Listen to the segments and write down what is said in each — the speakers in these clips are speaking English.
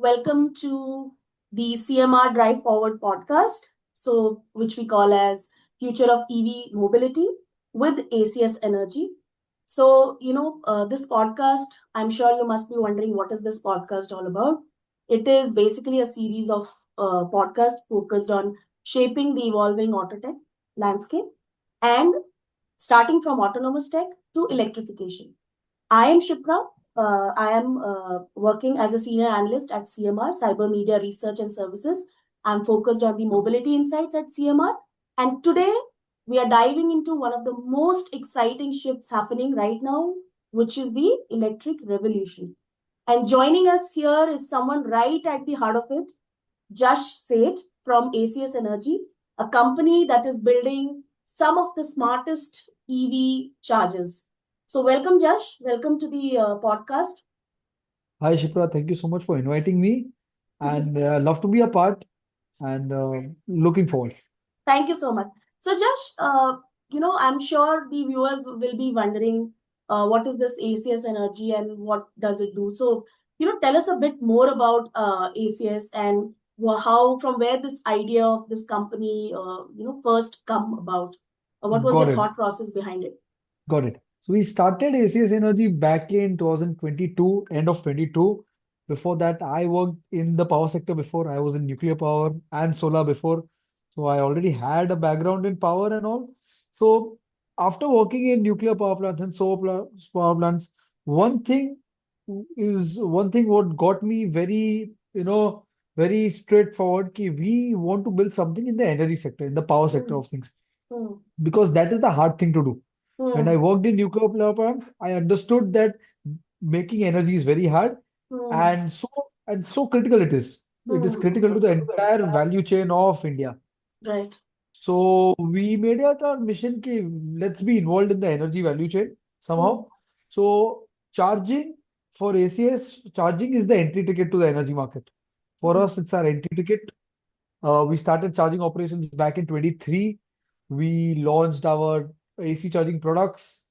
Welcome to the CMR Drive Forward podcast, which we call as Future of EV Mobility with ACS Energy. This podcast, I'm sure you must be wondering what is this podcast all about. It is basically a series of podcasts focused on shaping the evolving auto tech landscape and starting from autonomous tech to electrification. I am Shipra. I am working as a senior analyst at CMR, Cyber Media Research and Services. I'm focused on the mobility insights at CMR. And today we are diving into one of the most exciting shifts happening right now, which is the electric revolution. And joining us here is someone right at the heart of it, Jash Seth from ACS Energy, a company that is building some of the smartest EV chargers. So, welcome, Jash. Welcome to the podcast. Hi Shipra, thank you so much for inviting me and love to be a part and looking forward. Thank you so much. So, Jash, I'm sure the viewers will be wondering what is this ACS Energy and what does it do? So, tell us a bit more about ACS and how, from where this idea of this company, first come about. What was your Got it, thought process behind it? got it. So we started ACS Energy back in 2022, end of 22. Before that, I worked in the power sector before. I was in nuclear power and solar before. So I already had a background in power and all. So after working in nuclear power plants and power plants, one thing one thing what got me very straightforward ki we want to build something in the energy sector, in the power sector Hmm. of things, Hmm. because that is the hard thing to do. When I Hmm. worked in nuclear power plants, I understood that making energy is very hard Hmm. and so critical it is. It is critical to the entire value chain of India. Right. So we made it our mission ki let's be involved in the energy value chain Hmm. somehow. So charging for ACS, charging is the entry ticket to the energy market. For Hmm. us, it's our entry ticket. We started charging operations back in 23. We launched our AC charging products,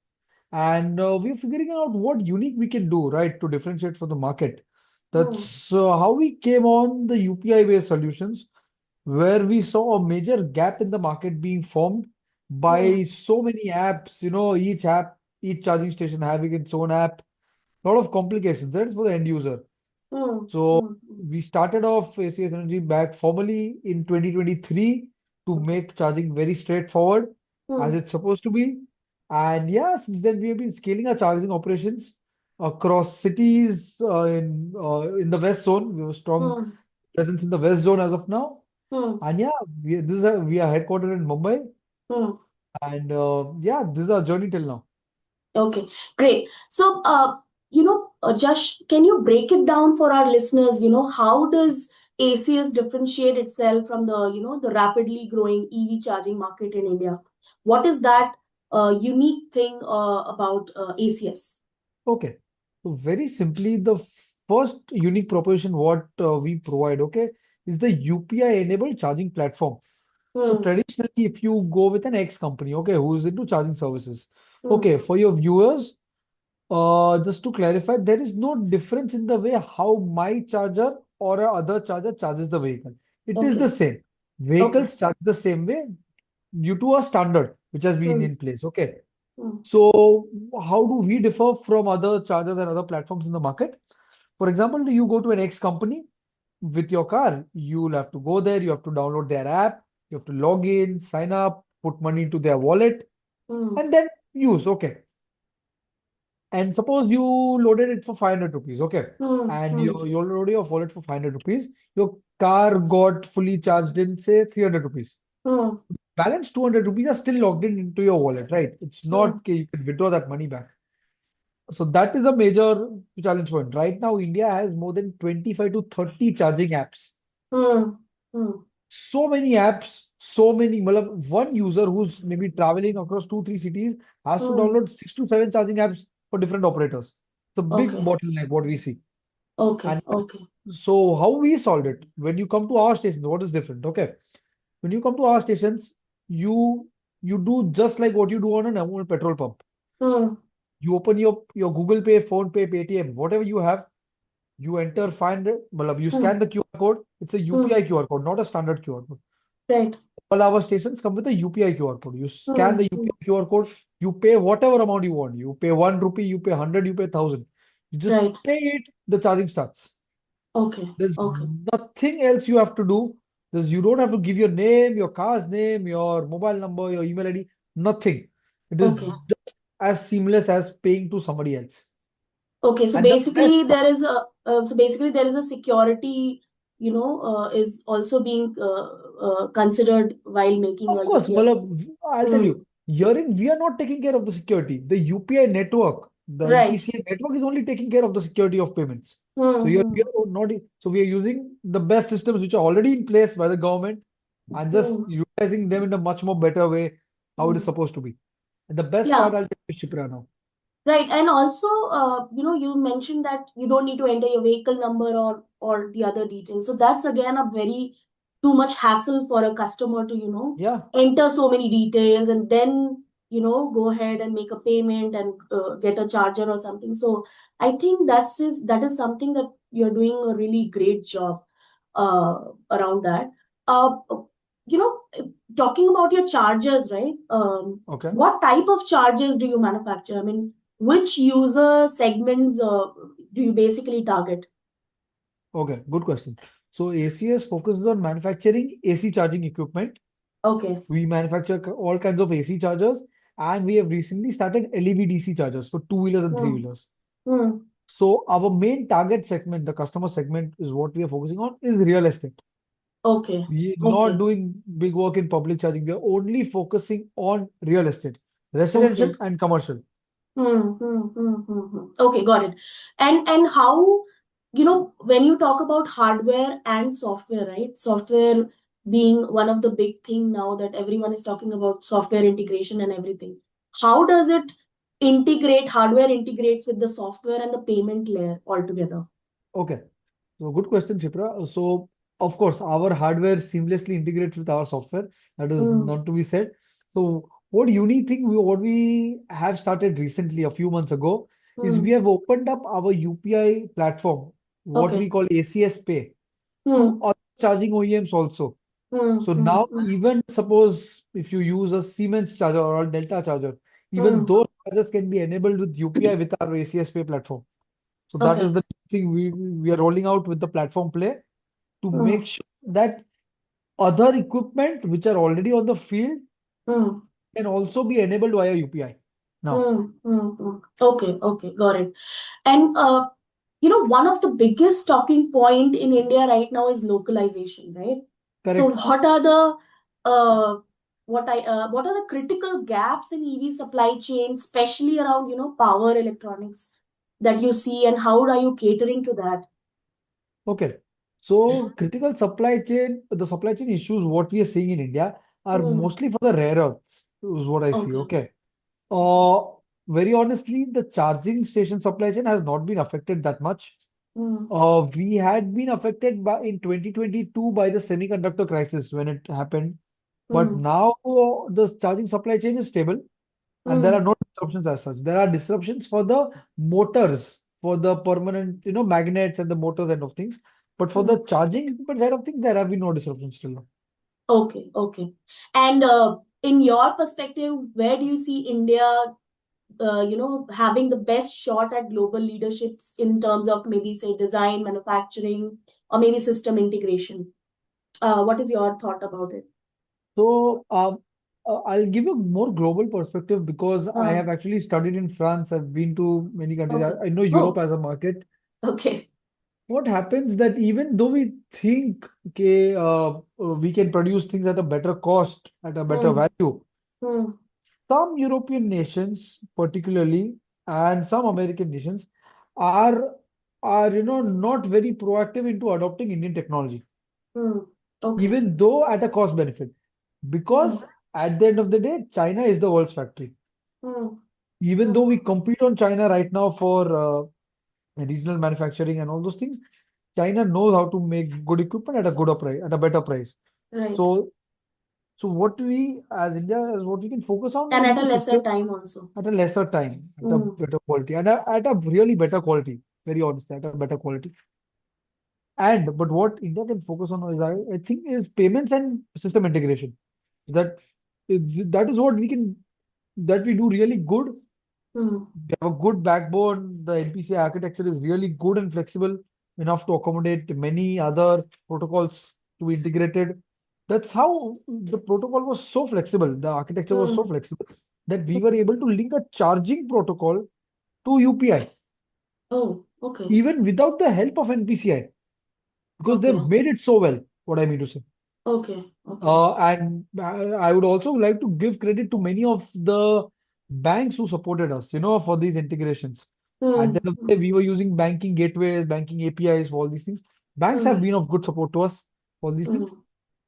and we're figuring out what unique we can do, right, to differentiate for the market. Hmm. That's how we came on the UPI-based solutions, where we saw a major gap in the market being formed Hmm. by so many apps, each app, each charging station having its own app, a lot of complications. That's for the end user. Hmm. So Hmm. we started off ACS Energy back formally in 2023 to Okay. make charging very straightforward as Hmm. it's supposed to be. And yeah, since then we have been scaling our charging operations across cities in the west zone. We have a strong Hmm. presence in the west zone as of now. Hmm. And yeah, we are headquartered in Mumbai. Hmm. And yeah, this is our journey till now. Okay, great. So, Josh, can you break it down for our listeners? How does ACS differentiate itself from the rapidly growing EV charging market in India? What is that unique thing about ACS? Okay. So very simply, the first unique proposition what we provide, okay, is the UPI enabled charging platform. So Hmm. traditionally, if you go with an X company, okay, who is into charging services, Hmm. okay, for your viewers, just to clarify, there is no difference in the way how my charger or a other charger charges the vehicle. It is the Okay. same. Okay. Vehicles charge the same way due to a standard which has been Hmm. in place. Okay. Hmm. So how do we differ from other chargers and other platforms in the market? For example, you go to an X company with your car, you'll have to go there, you have to download their app, you have to log in, sign up, put money into their wallet, Hmm. and then use. Okay. And suppose you loaded it for 500 rupees, okay, Hmm. and Hmm. you loaded your wallet for 500 rupees, your car got fully charged in, say, 300 rupees. Hmm. Balance 200 rupees are still logged in into your wallet, right? It's not Hmm. okay, you can withdraw that money back. So that is a major challenge point. Right now, India has more than 25 to 30 charging apps. Hmm. Hmm. So many apps, so many. One user who's maybe traveling across two, three cities has to Hmm. download six to seven charging apps for different operators. It's a big Okay. bottleneck, what we see. Okay. And Okay. so, how we solved it? When you come to our stations, what is different? Okay, when you come to our stations, you you do just like what you do on a normal petrol pump. Hmm. You open your Google Pay, Phone Pay, Paytm, whatever you have. You enter 500, matlab, you Hmm. scan the QR code. It's a Hmm. UPI QR code, not a standard QR code. Right. All our stations come with a UPI QR code. You scan Hmm. the Hmm. UPI QR code, you pay whatever amount you want. You pay 1 rupee, you pay 100, you pay 1,000. You just Right. pay it, the charging starts. Okay. There's Okay. nothing else you have to do. You don't have to give your name, your car's name, your mobile number, your email ID, nothing. It is Okay. just as seamless as paying to somebody else. Okay. So And the best basically, part, there is a security, is also being considered while making of a course, UPI. Malab, I'll tell Hmm. you, herein we are not taking care of the security. The UPI network, the Right. NPCI network is only taking care of the security of payments. So Hmm. we Hmm. are not, so we are using the best systems which are already in place by the government and just Hmm. utilizing them in a much more better way, how it is Hmm. supposed to be. And the best Yeah. part, I'll tell you, Shipra now. Right, and also, you mentioned that you don't need to enter your vehicle number or the other details. So that's again a very too much hassle for a customer to, Yeah, enter so many details and then, go ahead and make a payment and get a charger or something. So I think that is something that you're doing a really great job around that. Uh, you know, Talking about your chargers, right? okay. What type of chargers do you manufacture? I mean, which user segments do you basically target? Okay, good question. So ACS focuses on manufacturing AC charging equipment. Okay. We manufacture all kinds of AC chargers, and we have recently started LED DC chargers for two-wheelers and Hmm. three-wheelers. Hmm. So our main target segment, the customer segment, is what we are focusing on is real estate. Okay. We are not Okay. doing big work in public charging. We are only focusing on real estate, Okay. residential and commercial. Okay, got it. And how, when you talk about hardware and software, right? Software being one of the big thing now that everyone is talking about software integration and everything. How does it hardware integrates with the software and the payment layer altogether? Okay. So good question, Chipra. So of course, our hardware seamlessly integrates with our software. That is Hmm. not to be said. So what unique thing what we have started recently, a few months ago, is we Hmm. have opened up our UPI platform, what we Okay. call ACS Pay, to Hmm. other charging OEMs also. Hmm. So Hmm. now, even suppose if you use a Siemens charger or a Delta charger, even Hmm. those chargers can be enabled with UPI with our ACS Pay platform. So that is Okay. the thing we are rolling out with the platform play to Hmm. make sure that other equipment which are already on the field Hmm. can also be enabled via UPI. Now, Okay. Okay. Got it. And one of the biggest talking point in India right now is localization, right? So correct. what are the critical gaps in EV supply chain, especially around, power electronics that you see, and how are you catering to that? Okay. So critical supply chain, the supply chain issues what we are seeing in India are Hmm. mostly for the rare earths, is what I see. Okay. Okay. Uh, Very honestly, the charging station supply chain has not been affected that much. Hmm. We had been affected by in 2022 by the semiconductor crisis when it happened. But Hmm. now the charging supply chain is stable and there are Hmm. no disruptions as such. There are disruptions for the motors, for the permanent, magnets and the motors end of things. But for Hmm. the charging equipment side of things, there have been no disruptions till now. Okay. Okay. And in your perspective, where do you see India having the best shot at global leaderships in terms of maybe say design, manufacturing, or maybe system integration? What is your thought about it? So I'll give you a more global perspective because I Uh, have actually studied in France. I've been to many countries. okay. I know Europe Oh, as a market. okay. What happens that even though we think okay, we can produce things at a better cost, at a better Hmm. value, Hmm. some European nations, particularly, and some American nations, are not very proactive into adopting Indian technology, Hmm. Okay. even though at a cost benefit. Hmm. Because at the end of the day, China is the world's factory. Hmm. Even though Hmm. we compete on China right now for regional manufacturing and all those things, China knows how to make good equipment at a good price, at a better price. Right. So, so what we as India, as what we can focus on And is at a the lesser system time also. at a lesser time, at a Hmm. better quality, and at a really better quality. Very honestly, at a better quality. And but what India can focus on is I think is payments and system integration. That that is what we do really good. Hmm. We have a good backbone. The NPC architecture is really good and flexible enough to accommodate many other protocols to be integrated. That's how the protocol was so flexible. The architecture was so Hmm. flexible that we were able to link a charging protocol to UPI, Oh, okay. even without the help of NPCI, because they've Okay. made it so well. What I mean to say. Okay. Okay. And I would also like to give credit to many of the banks who supported us, for these integrations. At the Hmm. end of the day, Hmm. we were using banking gateways, banking APIs for all these things. Banks have Hmm. been of good support to us for these Hmm. things.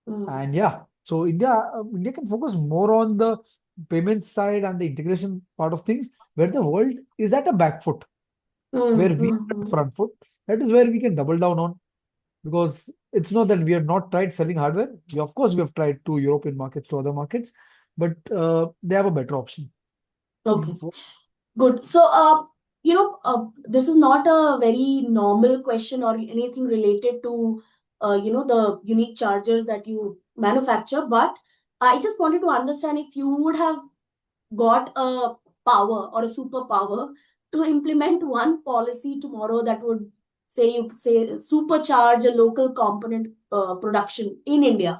Hmm. And yeah, so India can focus more on the payments side and the integration part of things, where the world is at a back foot, where Hmm. we Hmm. are at the Hmm. front foot. That is where we can double down on, because it's not that we have not tried selling hardware. Of course, we have tried to European markets, to other markets, but they have a better option. Okay. For- Good. So, this is not a very normal question or anything related to, the unique chargers that you manufacture, but I just wanted to understand if you would have got a power or a superpower to implement one policy tomorrow that would say supercharge a local component production in India.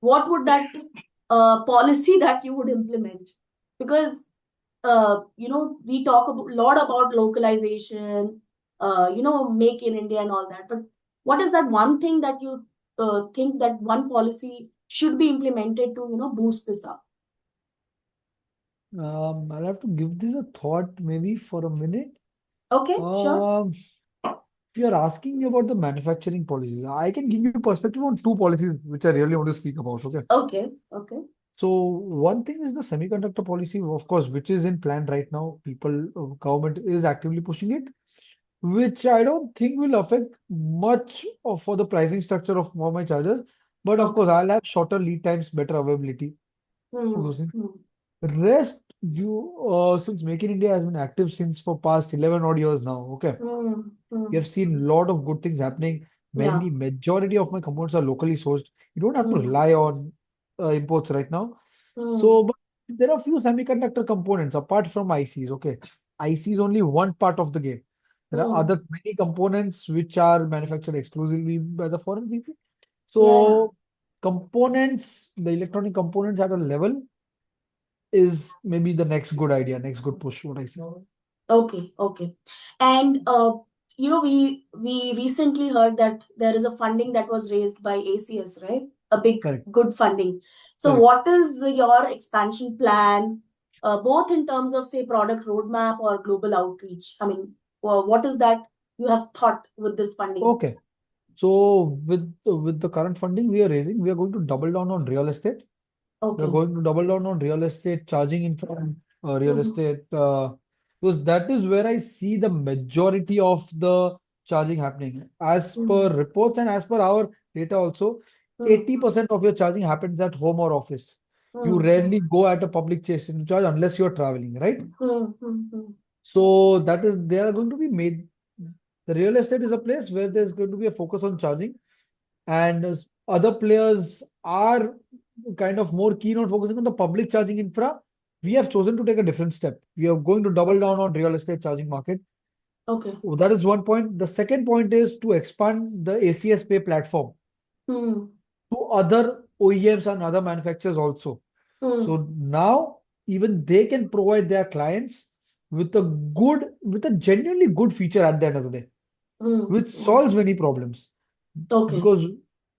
What would that policy that you would implement? Because we talk a lot about localization, make in India and all that. But what is that one thing that you think that one policy should be implemented to, boost this up? I'll have to give this a thought maybe for a minute. Okay, sure. If you're asking me about the manufacturing policies, I can give you perspective on two policies which I really want to speak about. Okay. Okay, okay. So one thing is the semiconductor policy, of course, which is in plan right now. Government is actively pushing it, which I don't think will affect much for the pricing structure of for my chargers. But of course, Okay. I'll have shorter lead times, better availability, all Hmm. those things. Hmm. Rest, since Make in India has been active since for past 11 odd years now. Okay, Hmm. we Hmm. have seen a lot of good things happening. Yeah. Majority of my components are locally sourced. You don't have to Hmm. rely on imports right now. Hmm. So, but there are few semiconductor components apart from ICs. Okay, IC is only one part of the game. There are Hmm. other many components which are manufactured exclusively by the foreign people. Yeah, yeah. So, components, the electronic components at a level is maybe the next good idea, next good push. What I say. Okay, okay. And we recently heard that there is a funding that was raised by ACS, right? A big, Correct, good funding. So, correct. what is your expansion plan, both in terms of, say, product roadmap or global outreach? I mean, what is that you have thought with this funding? Okay. So with the current funding we are raising, we are going to double down on real estate. We are Okay. going to double down on real estate, charging infra, real Mm-hmm. estate, because that is where I see the majority of the charging happening. As per Mm-hmm. reports and as per our data also, 80% of your charging happens at home or office. You Mm-hmm. rarely go at a public station to charge unless you're traveling, right? Mm-hmm. So that is they are going to be made. The real estate is a place where there's going to be a focus on charging, and other players are kind of more keen on focusing on the public charging infra. We have chosen to take a different step. We are going to double Okay. down on real estate charging market. Okay. So that is one point. The second point is to expand the ACS Pay platform Mm-hmm. to other OEMs and other manufacturers also. Mm-hmm. So now even they can provide their clients with a genuinely good feature at the end of the day, which Mm-hmm. solves many problems. Okay. Because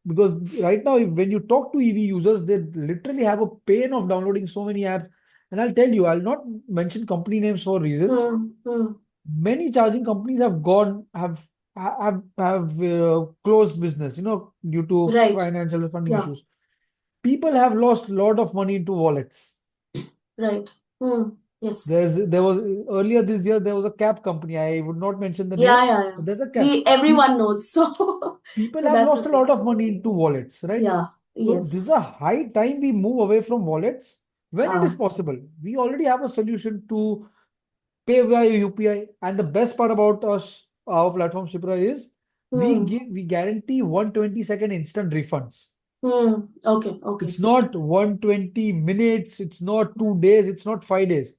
because right now, when you talk to EV users, they literally have a pain of downloading so many apps. And I'll tell you, I'll not mention company names for reasons. Mm-hmm. Many charging companies have gone have closed business, due to Right. financial funding Yeah. issues. People have lost a lot of money into wallets. Right. Hmm. Yes. There was earlier this year there was a cab company. I would not mention the Yeah, name, yeah, yeah. but there's a cab. We everyone knows. So People so have that's lost a okay. lot of money into wallets, right? Yeah. So this is a Yes. high time we move away from wallets when it is Ah. possible. We already have a solution to pay via UPI. And the best part about us, our platform Shipra is Hmm. we guarantee 120-second instant refunds. Hmm. Okay. Okay. It's not 120 minutes, it's not 2 days, it's not 5 days.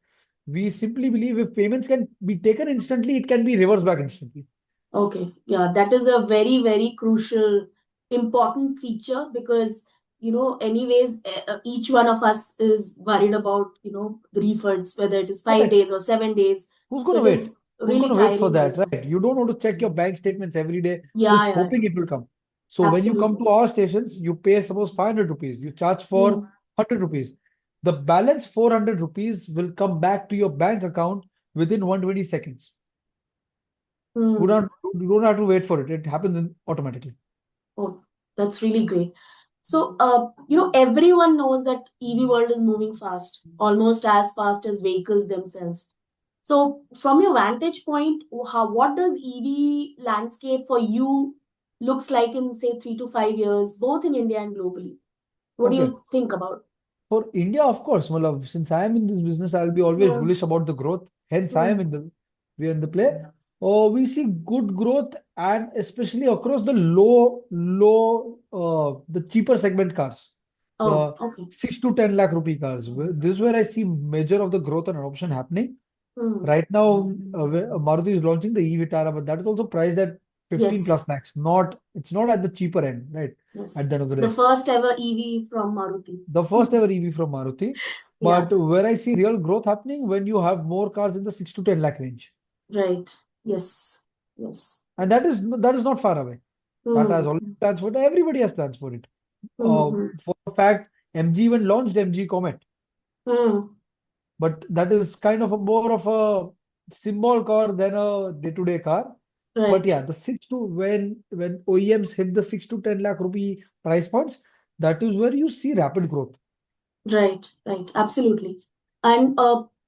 We simply believe if payments can be taken instantly, it can be reversed back instantly. Okay, yeah, that is a very, very crucial, important feature because, anyways, each one of us is worried about, the refunds, whether it is 5 days Correct. or 7 days. Who's So gonna it wait? is Who's really gonna wait for tiring that, also. right? You don't want to check your bank statements every day, Yeah, just yeah, yeah. hoping it will come. So when you come Absolutely. to our stations, you pay suppose 500 rupees, you charge for Hmm. 100 rupees. The balance 400 rupees will come back to your bank account within 120 seconds. Hmm. You don't have to wait for it. It happens automatically. Oh, that's really great. So, everyone knows that EV world is moving fast, almost as fast as vehicles themselves. So, from your vantage point, what does EV landscape for you looks like in say 3 to 5 years, both in India and globally? What do Okay. you think about? For India, of course, Malav, since I am in this business, I'll be always Hmm. bullish about the growth. Hence, Hmm. we are in the play. Oh, we see good growth and especially across the the cheaper segment cars, Oh, the okay. 6 to 10 lakh rupee cars. This is where I see major of the growth and adoption happening. Hmm. Right now, Maruti is launching the e Vitara, but that is also priced at 15 Yes. plus lakhs. It's not at the cheaper end, right? At Yes. the end of the The day, first ever EV from Maruti. the first ever EV from Maruti. Yeah. But where I see real growth happening when you have more cars in the 6 to 10 lakh range. Right. Yes. Yes. And Yes. that is not far away. Tata has Hmm. already plans for it. Everybody has plans for it. Hmm. For a fact, MG even launched MG Comet. Hmm. But that is kind of a more of a symbol car than a day-to-day car. But Right. yeah, the six to when OEMs hit the 6 to 10 lakh rupee price points, that is where you see rapid growth. Right, right, absolutely. And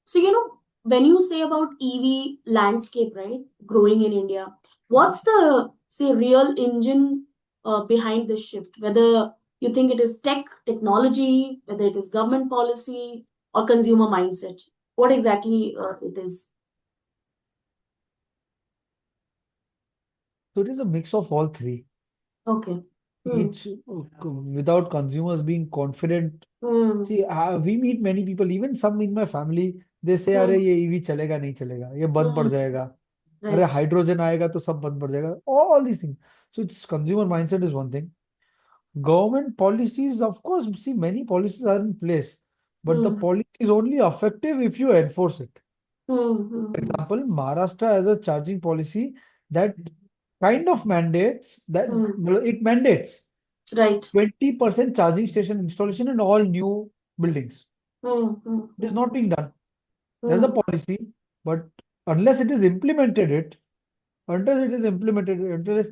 so, when you say about EV landscape, right, growing in India, what's the, say, real engine behind this shift? Whether you think it is technology, whether it is government policy or consumer mindset, what exactly it is? So it is a mix of all three. Okay. Hmm. Each without consumers being confident. Hmm. See, we meet many people, even some in my family, they say, Hmm. अरे ये EV चलेगा नहीं चलेगा, ये बंद पड़ Hmm. जाएगा, अरे Right. हाइड्रोजन आएगा तो सब बंद पड़ जाएगा. All these things. So it's consumer mindset is one thing. Government policies, of course, see, many policies are in place, but the Hmm. policy is only effective if you enforce it. Hmm. Hmm. For Hmm. example, Maharashtra has a charging policy that kind of mandates that Hmm. well, it mandates Right. 20% charging station installation in all new buildings. Hmm. Hmm. It is Hmm. not being done. There's a Hmm. policy, but unless it is implemented, until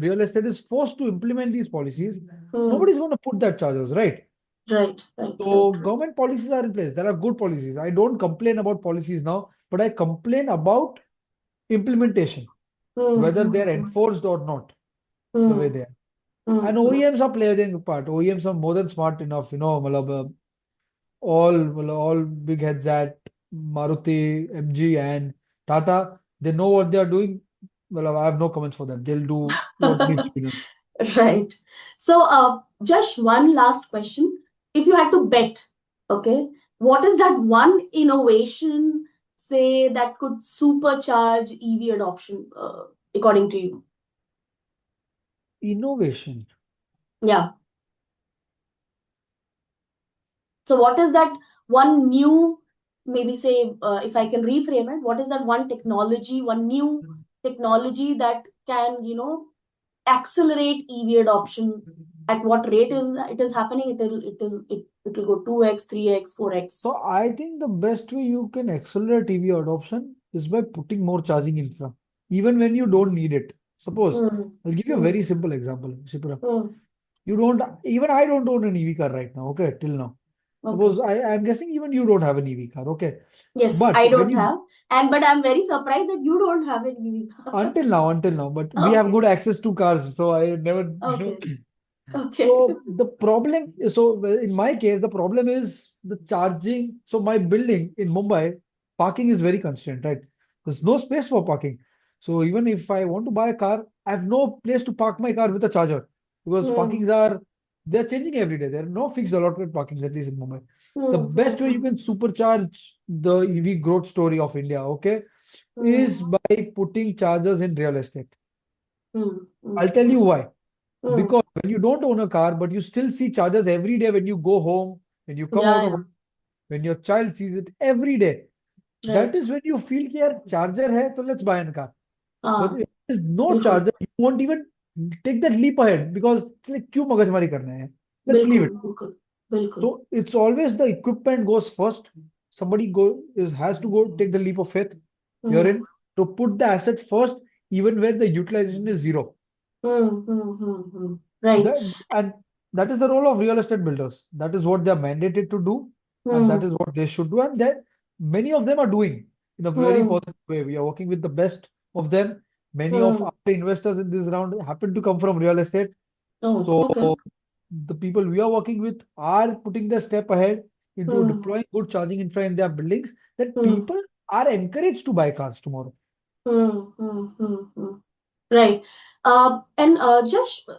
real estate is forced to implement these policies, Hmm. nobody's going to put that charges, right? Right, right, right, So right. government policies are in place. There are good policies. I don't complain about policies now, but I complain about implementation, Hmm, whether they hmm, are enforced or not, the way hmm, they are. hmm, And hmm. OEMs are playing a part. OEMs are more than smart enough, matlab, all big heads at Maruti, MG, and Tata, they know what they are doing. Well, I have no comments for them. They'll do what needs to be done. Right. So, just one last question. If you had to bet, okay, what is that one innovation, say, that could supercharge EV adoption, according to you? Innovation. Yeah. So, what is that one new, maybe say, if I can reframe it, what is that one technology, one new technology that can, accelerate EV adoption? At what rate is it is happening? It will go 2x, 3x, 4x. So I think the best way you can accelerate EV adoption is by putting more charging infra, even when you don't need it. Suppose, Hmm. I'll give you a Hmm. very simple example, Shipra. Hmm. You don't, even I don't own an EV car right now, okay, till now. Okay. Suppose I'm guessing even you don't have an EV car, okay. Yes, But I when don't you, have, and but I'm very surprised that you don't have an EV. until now, but we have Okay. good access to cars, so I never, Okay. Okay. So the problem, so well, in my case, the problem is the charging. So my building in Mumbai, parking is very constrained, right? There's no space for parking. So even if I want to buy a car, I have no place to park my car with a charger because Hmm. they're changing every day. There are no fixed allotted parkings, at least in Mumbai. The Hmm. best way you Hmm. can supercharge the EV growth story of India, okay, Hmm. is by putting chargers in real estate. Hmm. Hmm. I'll tell you Hmm. why. Hmm. Because when you don't own a car, but you still see chargers every day when you go home, when you come Yeah, out of, yeah. when your child sees it every day, that Right. is when you feel कि यार charger है, so let's buy a car. But हाँ, if there is no बिल्कुल, charger, you won't even take that leap ahead because it's like क्यों मगजमारी करना है? Let's leave बिल्कुल, it. बिल्कुल, बिल्कुल. So it's always the equipment goes first. Somebody has to go take the leap of faith Hmm. herein to put the asset first, even where the utilization is zero. Hmm. Hmm. Hmm. Hmm. Right. And that is the role of real estate builders. That is what they are mandated to do, and that Hmm. is what they should do. And that many of them are doing in a very Hmm. positive way. We are working with the best of them. Many of Hmm. our investors in this round happen to come from real estate. Oh, So okay. the people we are working with are putting the step ahead into Hmm. deploying good charging infra in their buildings that Hmm. people are encouraged to buy cars tomorrow. Hmm. Hmm. Hmm. Hmm. Right. And just,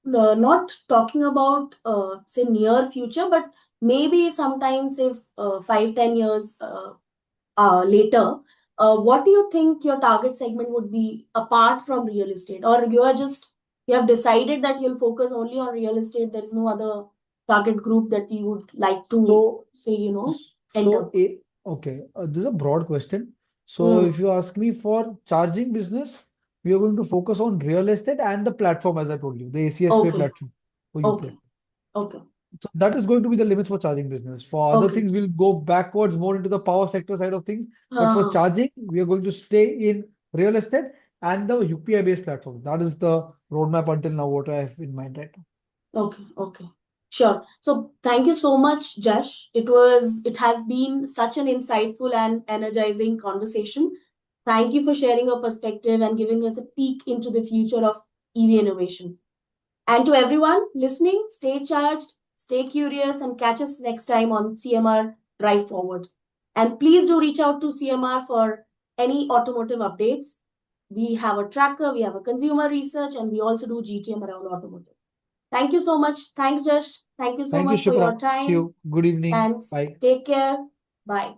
not talking about, say, near future, but maybe sometimes if 5, 10 years later, what do you think your target segment would be apart from real estate? Or you have decided that you'll focus only on real estate, there is no other target group that we would like to So say, enter? Okay, this is a broad question. So, Hmm. if you ask me for charging business, we are going to focus on real estate and the platform, as I told you, the ACS Pay Okay, platform for UPI. okay, okay, So, that is going to be the limits for charging business. For other okay. things, we'll go backwards more into the power sector side of things. But for Uh-huh. charging, we are going to stay in real estate and the UPI based platform. That is the roadmap until now, what I have in mind right now. Okay, okay. Sure. So thank you so much, Jash. It has been such an insightful and energizing conversation. Thank you for sharing your perspective and giving us a peek into the future of EV innovation. And to everyone listening, stay charged, stay curious, and catch us next time on CMR Drive Forward. And please do reach out to CMR for any automotive updates. We have a tracker, we have a consumer research, and we also do GTM around automotive. Thank you so much. Thanks, Josh. Thank you so Thank you, much for your Shipra. See time you. Good evening. and Bye. take care. Bye.